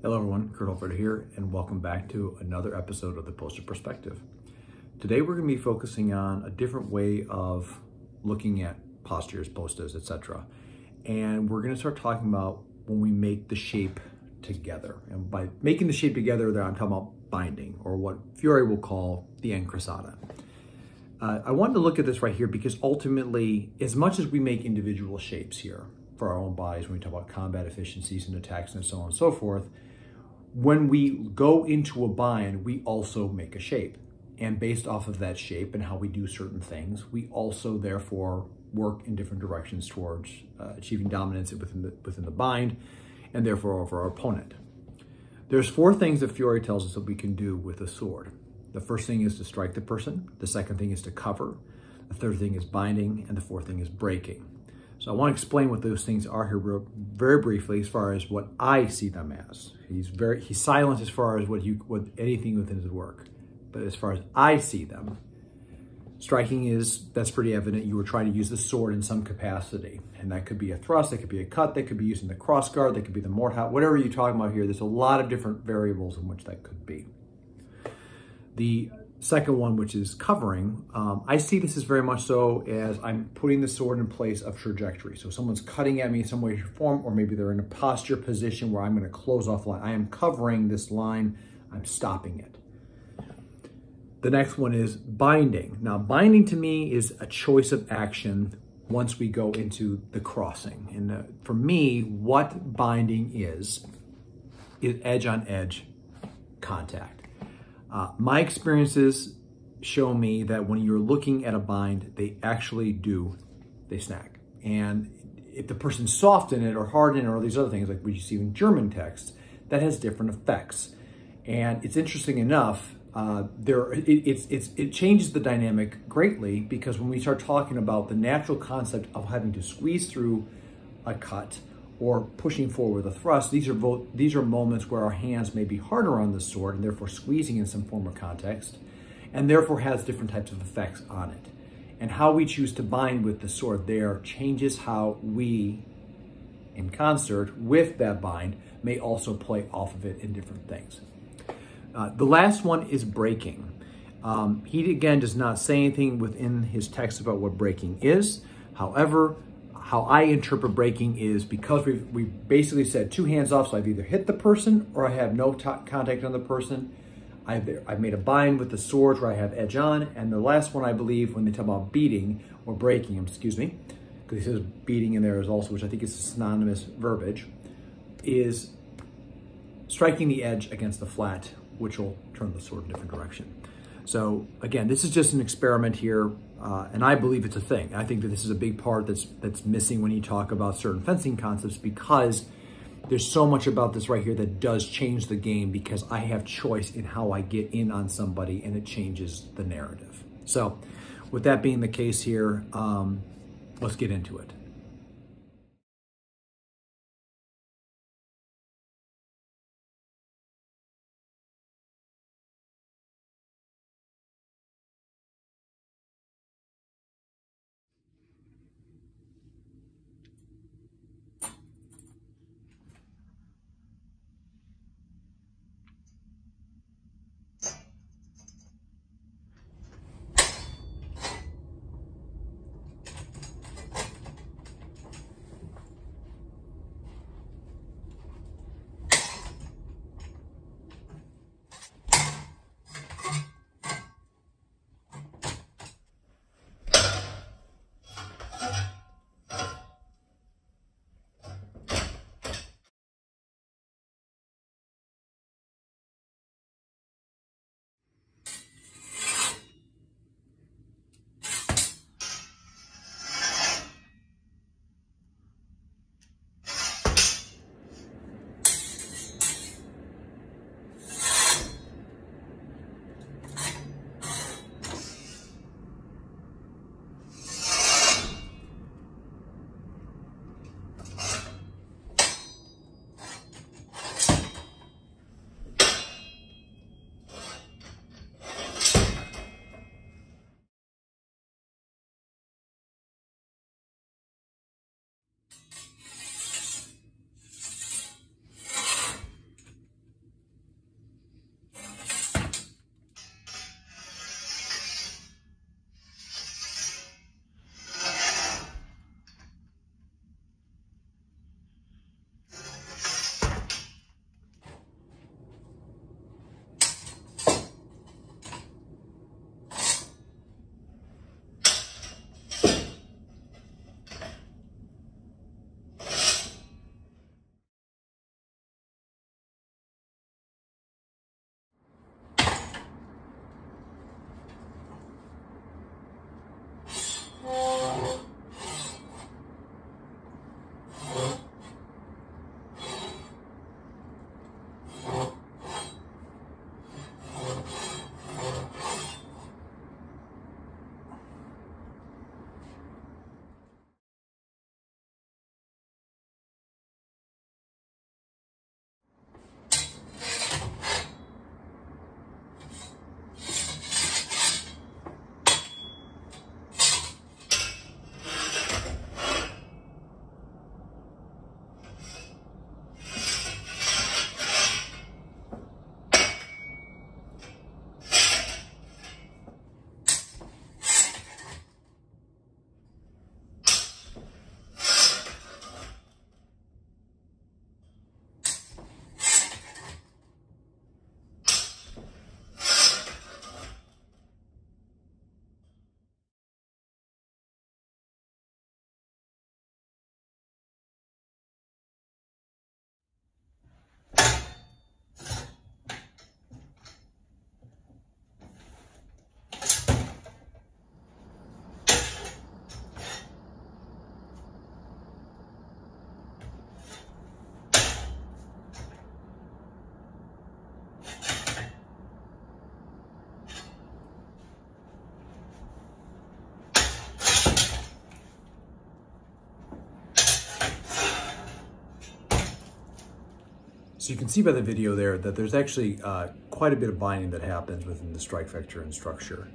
Hello everyone, Kurt here, and welcome back to another episode of the Posta Perspective. Today we're going to be focusing on a different way of looking at postures, postas, etc. And we're going to start talking about when we make the shape together. And by making the shape together there, I'm talking about binding, or what Fiore will call the incrociata. I wanted to look at this right here because ultimately, as much as we make individual shapes here for our own bodies, when we talk about combat efficiencies and attacks and so on and so forth, when we go into a bind, we also make a shape. And based off of that shape and how we do certain things, we also therefore work in different directions towards achieving dominance within the bind and therefore over our opponent. There's 4 things that Fiore tells us that we can do with a sword. The first thing is to strike the person. The second thing is to cover. The third thing is binding. And the fourth thing is breaking. So I want to explain what those things are here very briefly as far as what I see them as. He's silent as far as what anything within his work. But as far as I see them, striking that's pretty evident. You were trying to use the sword in some capacity. And that could be a thrust, that could be a cut, that could be using the cross guard, that could be the morthat, whatever you're talking about here. There's a lot of different variables in which that could be. The second one, which is covering, I see this as very much so as I'm putting the sword in place of trajectory. So someone's cutting at me in some way or form, or maybe they're in a posture position where I'm going to close off line. I am covering this line. I'm stopping it. The next one is binding. Now, binding to me is a choice of action once we go into the crossing. And for me, what binding is edge-on-edge contact. My experiences show me that when you're looking at a bind, they snag. And if the person's soft in it or hard in it or these other things, like we see in German texts, that has different effects. And it's interesting enough, it changes the dynamic greatly, because when we start talking about the natural concept of having to squeeze through a cut or pushing forward with a thrust, these are moments where our hands may be harder on the sword and therefore squeezing in some form of context, and therefore has different types of effects on it. And how we choose to bind with the sword there changes how we, in concert with that bind, may also play off of it in different things. The last one is breaking. He again does not say anything within his text about what breaking is. However, how I interpret breaking is, because we basically said 2 hands off, so I've either hit the person or I have no contact on the person. I've made a bind with the swords where I have edge on. And the last one, I believe, when they talk about beating or breaking, excuse me, because he says beating in there is also, which I think is synonymous verbiage, is striking the edge against the flat, which will turn the sword in a different direction. So again, this is just an experiment here, and I believe it's a thing. I think that this is a big part that's missing when you talk about certain fencing concepts, because there's so much about this right here that does change the game, because I have choice in how I get in on somebody, and it changes the narrative. So with that being the case here, let's get into it. So you can see by the video there that there's actually quite a bit of binding that happens within the strike vector and structure.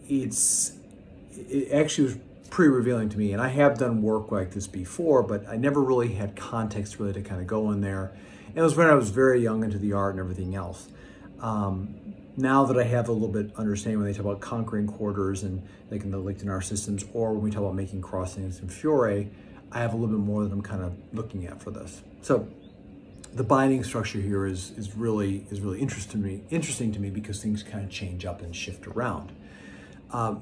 It actually was pretty revealing to me, and I have done work like this before, but I never really had context really to kind of go in there. And it was when I was very young into the art and everything else. Now that I have a little bit understanding when they talk about conquering quarters and like in the linked-in systems, or when we talk about making crossings in Fiore, I have a little bit more that I'm kind of looking at for this. So the binding structure here is really interesting to me because things kind of change up and shift around.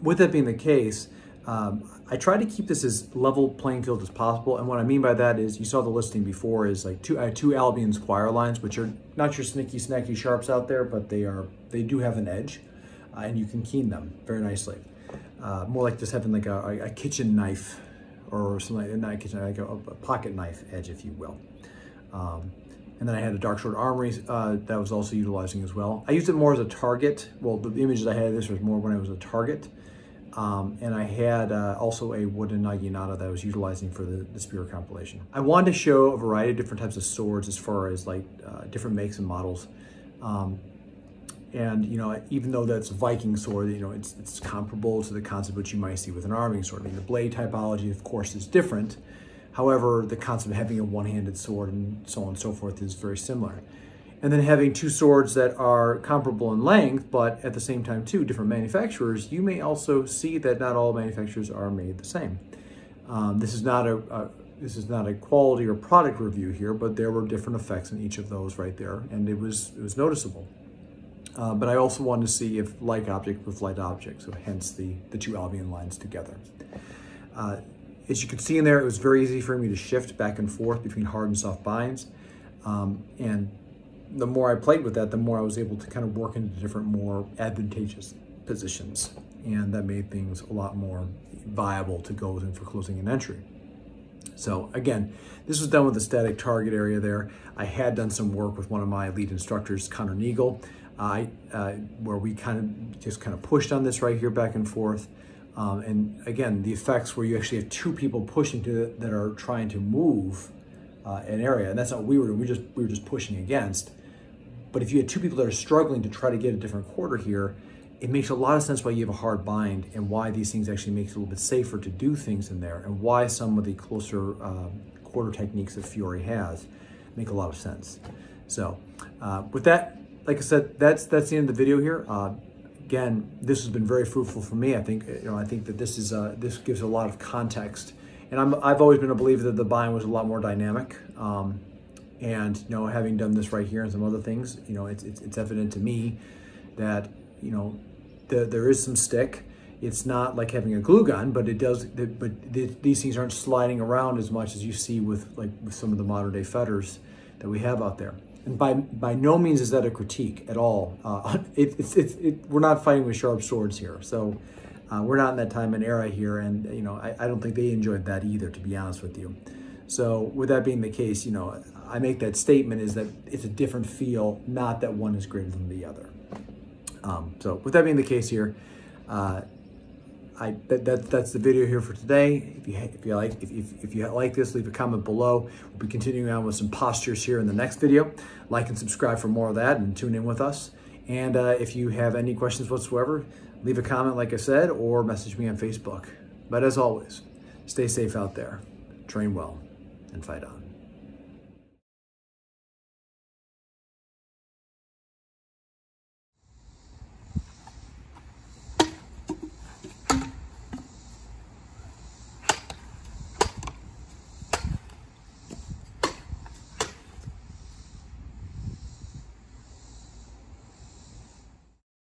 With that being the case, I try to keep this as level playing field as possible, and what I mean by that is, you saw the listing before, is like I have two Albion squire lines, which are not your snicky snacky sharps out there, but they do have an edge, and you can keen them very nicely. More like just having like a kitchen knife, or something like, not a kitchen, like a pocket knife edge, if you will. And then I had a dark sword armory that I was also utilizing as well. I used it more as a target. Well, the images I had of this was more when I was a target. And I had also a wooden naginata that I was utilizing for the spear compilation. I wanted to show a variety of different types of swords as far as like different makes and models. And you know, even though that's a Viking sword, you know, it's comparable to the concept which you might see with an arming sword. I mean, the blade typology, of course, is different. However, the concept of having a one-handed sword and so on and so forth is very similar. And then having two swords that are comparable in length, but at the same time too, different manufacturers, you may also see that not all manufacturers are made the same. This is not a quality or product review here, but there were different effects in each of those right there, and it was noticeable. But I also wanted to see if like object with light object, so hence the two Albion lines together. As you can see in there, it was very easy for me to shift back and forth between hard and soft binds. And the more I played with that, the more I was able to kind of work into different, more advantageous positions. And that made things a lot more viable to go in for closing an entry. So again, this was done with a static target area there. I had done some work with one of my lead instructors, Connor Neagle, where we just pushed on this right here back and forth. And again, the effects where you actually have two people pushing to it that are trying to move an area, and that's not what we were doing. We were just pushing against. But if you had two people that are struggling to try to get a different quarter here, it makes a lot of sense why you have a hard bind and why these things actually make it a little bit safer to do things in there, and why some of the closer quarter techniques that Fiore has make a lot of sense. So with that, like I said, that's the end of the video here. Again, this has been very fruitful for me. I think that this gives a lot of context, and I've always been a believer that the bind was a lot more dynamic. And you know, having done this right here and some other things, you know, it's evident to me that, you know, there is some stick. It's not like having a glue gun, but these things aren't sliding around as much as you see with some of the modern day fetters that we have out there. And by no means is that a critique at all. We're not fighting with sharp swords here, so we're not in that time and era here, and you know, I don't think they enjoyed that either, to be honest with you. So with that being the case, you know, I make that statement is that it's a different feel, not that one is greater than the other. So with that being the case here, that's the video here for today. If you like this, leave a comment below. We'll be continuing on with some postures here in the next video. Like and subscribe for more of that, and tune in with us. And if you have any questions whatsoever, leave a comment, like I said, or message me on Facebook. But as always, stay safe out there, train well, and fight on.